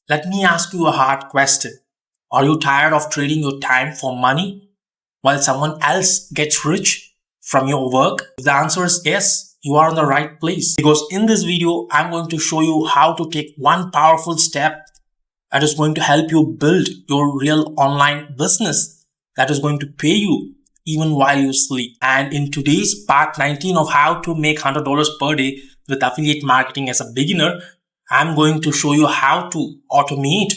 Let me ask you a hard question. Are you tired of trading your time for money while someone else gets rich from your work? If the answer is yes, you are in the right place. Because in this video, I'm going to show you how to take one powerful step that is going to help you build your real online business that is going to pay you even while you sleep. And in today's part 19 of how to make $100 per day with affiliate marketing as a beginner, I'm going to show you how to automate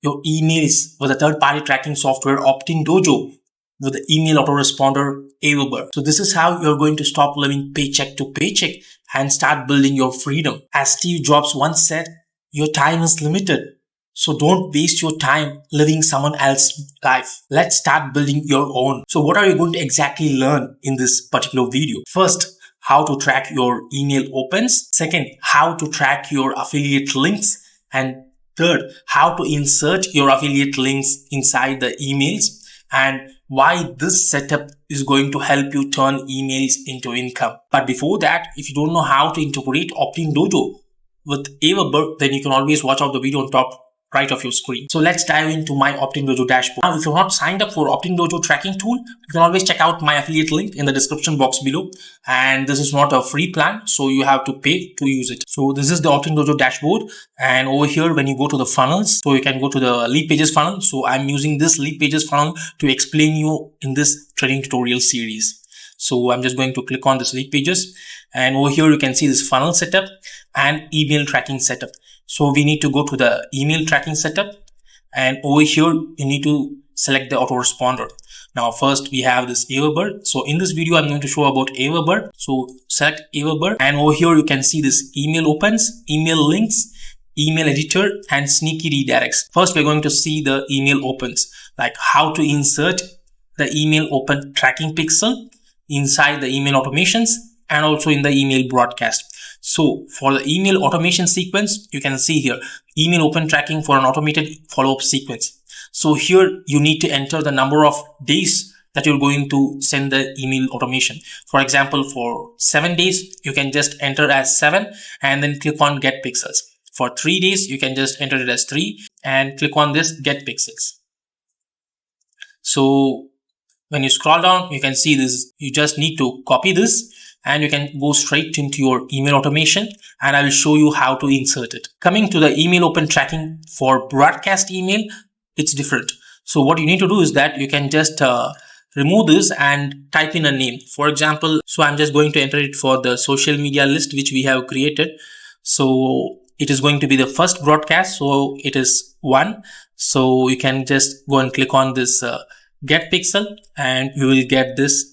your emails with a third-party tracking software, Dojo, with the email autoresponder AWeber. So this is how you're going to stop living paycheck to paycheck and start building your freedom. As Steve Jobs once said, your time is limited. So don't waste your time living someone else's life. Let's start building your own. So what are you going to exactly learn in this particular video? First, how to track your email opens. Second, how to track your affiliate links. And third, how to insert your affiliate links inside the emails and why this setup is going to help you turn emails into income. But before that, if you don't know how to integrate Dojo with AWeber, then you can always watch out the video on top right of your screen. So let's dive into my Dojo dashboard. Now, if you're not signed up for Dojo tracking tool, you can always check out my affiliate link in the description box below. And this is not a free plan, so you have to pay to use it. So this is the Dojo dashboard. And over here, when you go to the funnels, so you can go to the Leadpages funnel. So I'm using this Leadpages funnel to explain you in this training tutorial series. So I'm just going to click on this Leadpages, and over here you can see this funnel setup and email tracking setup. So we need to go to the email tracking setup, and over here you need to select the autoresponder. Now first we have this AWeber. So in this video I'm going to show about AWeber. So select AWeber, and over here you can see this email opens, email links, email editor, and sneaky redirects. First we're going to see the email opens, like how to insert the email open tracking pixel inside the email automations and also in the email broadcast. So for the email automation sequence, you can see here, email open tracking for an automated follow-up sequence. So here you need to enter the number of days that you're going to send the email automation. For example, for 7 days, you can just enter as 7 and then click on get pixels. For 3 days, you can just enter it as 3 and click on this get pixels. So when you scroll down, you can see this. You just need to copy this and you can go straight into your email automation, and I will show you how to insert it. Coming to the email open tracking for broadcast email, it's different. So what you need to do is that you can just remove this and type in a name. For example, so I'm just going to enter it for the social media list which we have created. So it is going to be the first broadcast. So it is 1. So you can just go and click on this get pixel, and you will get this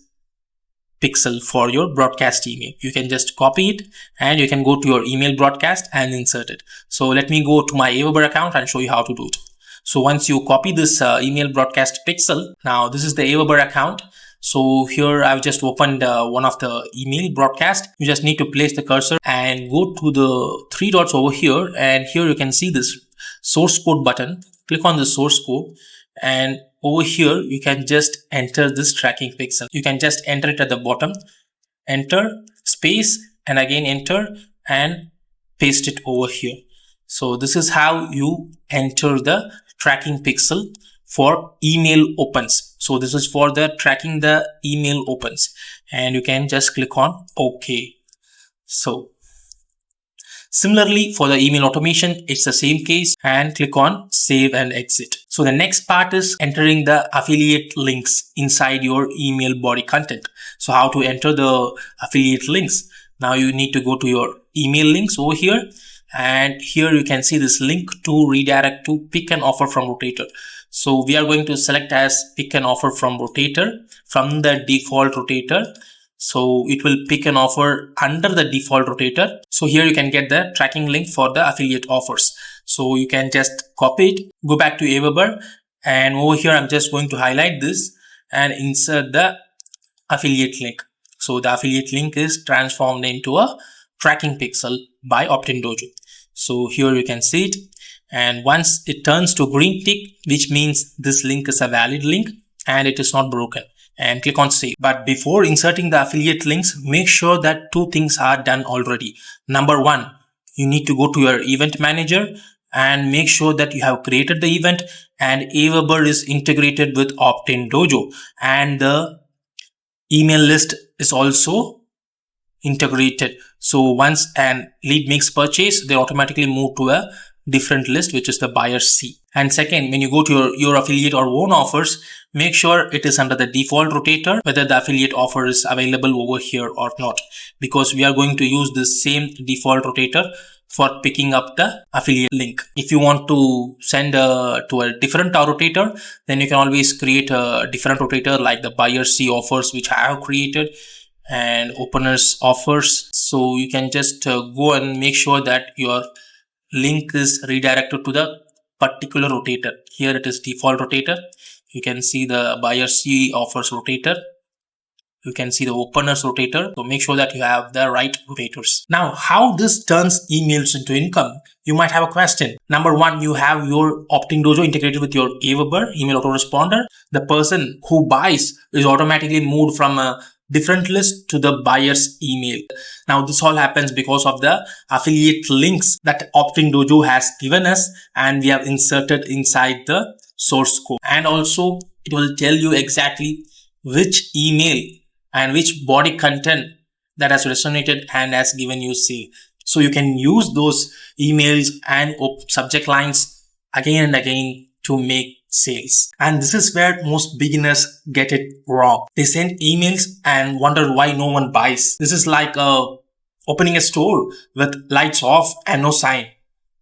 pixel for your broadcast email. You can just copy it and you can go to your email broadcast and insert it. So let me go to my AWeber account and show you how to do it. So once you copy this email broadcast pixel, now this is the AWeber account. So here I've just opened one of the email broadcast. You just need to place the cursor and go to the 3 dots over here, and here you can see this source code button. Click on the source code, and over here you can just enter this tracking pixel. You can just enter it at the bottom, enter space, and again enter and paste it over here. So this is how you enter the tracking pixel for email opens. So this is for the tracking the email opens, and you can just click on OK. So similarly for the email automation, it's the same case, and click on save and exit. So the next part is entering the affiliate links inside your email body content. So how to enter the affiliate links? Now you need to go to your email links over here, and here you can see this link to redirect to pick an offer from Rotator. So we are going to select as pick an offer from Rotator from the default Rotator. So it will pick an offer under the default Rotator. So here you can get the tracking link for the affiliate offers. So you can just copy it, go back to AWeber, and over here I'm just going to highlight this and insert the affiliate link. So the affiliate link is transformed into a tracking pixel by Dojo. So here you can see it, and once it turns to green tick, which means this link is a valid link and it is not broken, and click on save. But before inserting the affiliate links, make sure that 2 things are done already. Number 1, you need to go to your event manager and make sure that you have created the event and AWeber is integrated with Opt-in Dojo, and the email list is also integrated. So once an lead makes purchase, they automatically move to a different list, which is the buyer C. And second, when you go to your affiliate or own offers, make sure it is under the default rotator, whether the affiliate offer is available over here or not, because we are going to use the same default rotator for picking up the affiliate link. If you want to send to a different rotator, then you can always create a different rotator like the buyer C offers, which I have created, and openers offers. So you can just go and make sure that your link is redirected to the particular rotator. Here it is default rotator. You can see the buyer C offers rotator. You can see the openers rotator. So make sure that you have the right rotators. Now, how this turns emails into income? You might have a question. Number one, you have your Opt-in Dojo integrated with your AWeber email autoresponder. The person who buys is automatically moved from a different list to the buyer's email. Now, this all happens because of the affiliate links that Opt-in Dojo has given us, and we have inserted inside the source code. And also, it will tell you exactly which email and which body content that has resonated and has given you sale. So you can use those emails and subject lines again and again to make sales. And this is where most beginners get it wrong. They send emails and wonder why no one buys. This is like opening a store with lights off and no sign.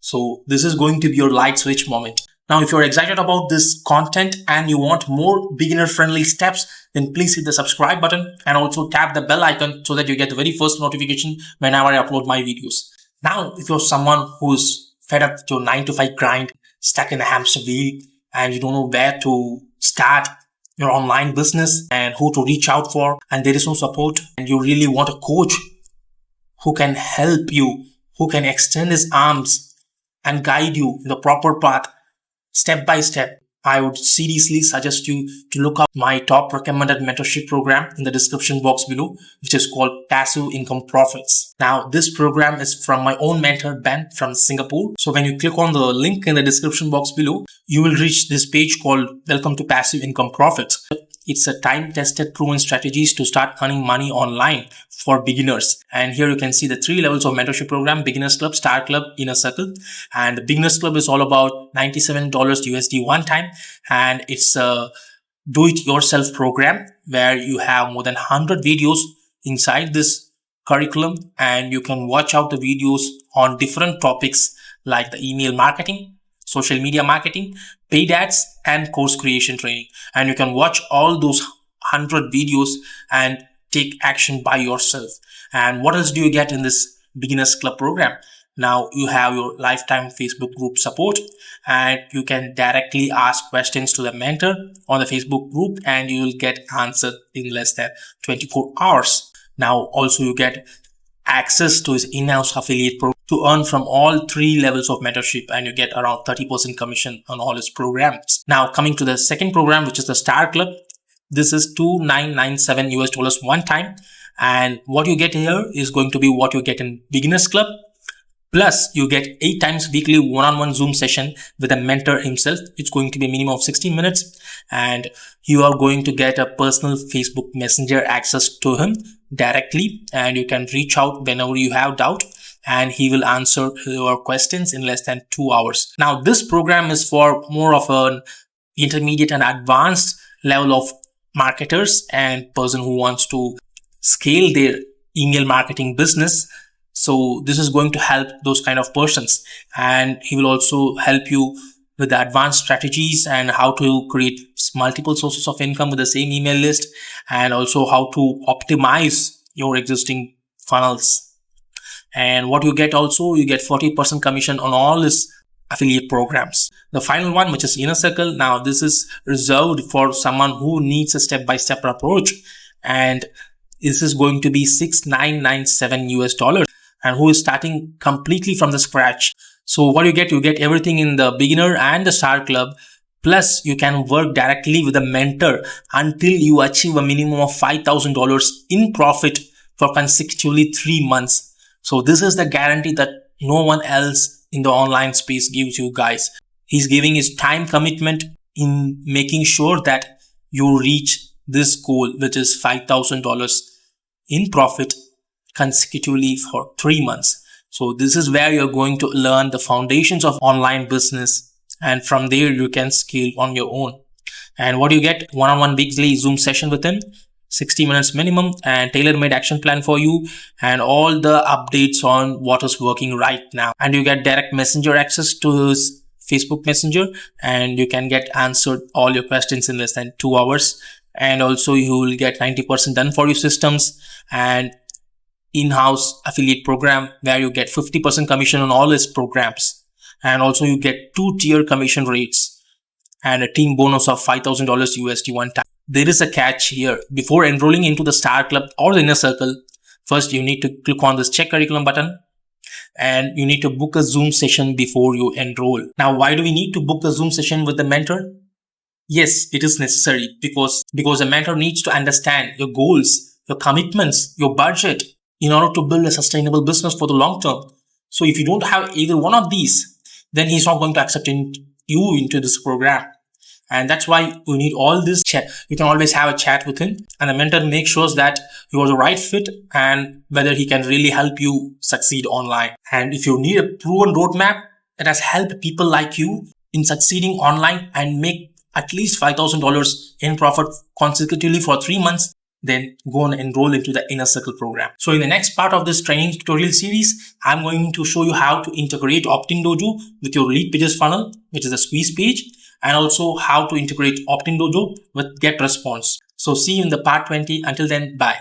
So this is going to be your light switch moment. Now, if you're excited about this content and you want more beginner-friendly steps, then please hit the subscribe button and also tap the bell icon so that you get the very first notification whenever I upload my videos. Now, if you're someone who's fed up with your 9-to-5 grind, stuck in a hamster wheel, and you don't know where to start your online business and who to reach out for, and there is no support, and you really want a coach who can help you, who can extend his arms and guide you in the proper path, step by step, I would seriously suggest you to look up my top recommended mentorship program in the description box below, which is called Passive Income Profits. Now, this program is from my own mentor, Ben, from Singapore. So when you click on the link in the description box below, you will reach this page called Welcome to Passive Income Profits. It's a time-tested, proven strategies to start earning money online for beginners. And here you can see the 3 levels of mentorship program: Beginners Club, Star Club, Inner Circle. And the Beginners Club is all about $97 USD one time. And it's a do-it-yourself program where you have more than 100 videos inside this curriculum. And you can watch out the videos on different topics like the email marketing, social media marketing, paid ads, and course creation training. And you can watch all those 100 videos and take action by yourself. And what else do you get in this Beginners Club program? Now, you have your lifetime Facebook group support, and you can directly ask questions to the mentor on the Facebook group, and you will get answered in less than 24 hours. Now, also you get access to his in-house affiliate program to earn from all 3 levels of mentorship, and you get around 30% commission on all his programs. Now, coming to the second program, which is the Star Club. This is $2,997 US one time. And what you get here is going to be what you get in Beginners Club. Plus, you get 8 times weekly one-on-one Zoom session with a mentor himself. It's going to be a minimum of 60 minutes. And you are going to get a personal Facebook Messenger access to him directly. And you can reach out whenever you have doubt, and he will answer your questions in less than 2 hours. Now, this program is for more of an intermediate and advanced level of marketers and person who wants to scale their email marketing business. So this is going to help those kind of persons, and he will also help you with the advanced strategies and how to create multiple sources of income with the same email list, and also how to optimize your existing funnels. And what you get also, you get 40% commission on all his affiliate programs. The final one, which is Inner Circle. Now, this is reserved for someone who needs a step-by-step approach, and this is going to be $6,997 US, and who is starting completely from the scratch. So what you get everything in the beginner and the Star Club. Plus, you can work directly with a mentor until you achieve a minimum of $5,000 in profit for consecutively 3 months. So this is the guarantee that no one else in the online space gives you guys. He's giving his time commitment in making sure that you reach this goal, which is $5,000 in profit consecutively for 3 months. So this is where you're going to learn the foundations of online business, and from there you can scale on your own. And what you get: one-on-one weekly Zoom session with him, 60 minutes minimum, and tailor-made action plan for you, and all the updates on what is working right now. And you get direct messenger access to his Facebook Messenger, and you can get answered all your questions in less than 2 hours. And also you will get 90% done for your systems, and in-house affiliate program where you get 50% commission on all his programs. And also you get 2-tier commission rates and a team bonus of $5,000 USD one time. There is a catch here. Before enrolling into the Star Club or the Inner Circle, first you need to click on this check curriculum button, and you need to book a Zoom session before you enroll. Now, why do we need to book a Zoom session with the mentor? Yes, it is necessary because the mentor needs to understand your goals, your commitments, your budget in order to build a sustainable business for the long term. So if you don't have either one of these, then he's not going to accept you into this program. And that's why we need all this chat. You can always have a chat with him, and the mentor makes sure that you are the right fit and whether he can really help you succeed online. And if you need a proven roadmap that has helped people like you in succeeding online and make at least $5,000 in profit consecutively for 3 months, then go and enroll into the Inner Circle program. So in the next part of this training tutorial series, I'm going to show you how to integrate Opt-in Dojo with your Leadpages funnel, which is a squeeze page, and also how to integrate Opt-in Dojo with Getresponse. So see you in the part 20. Until then, bye.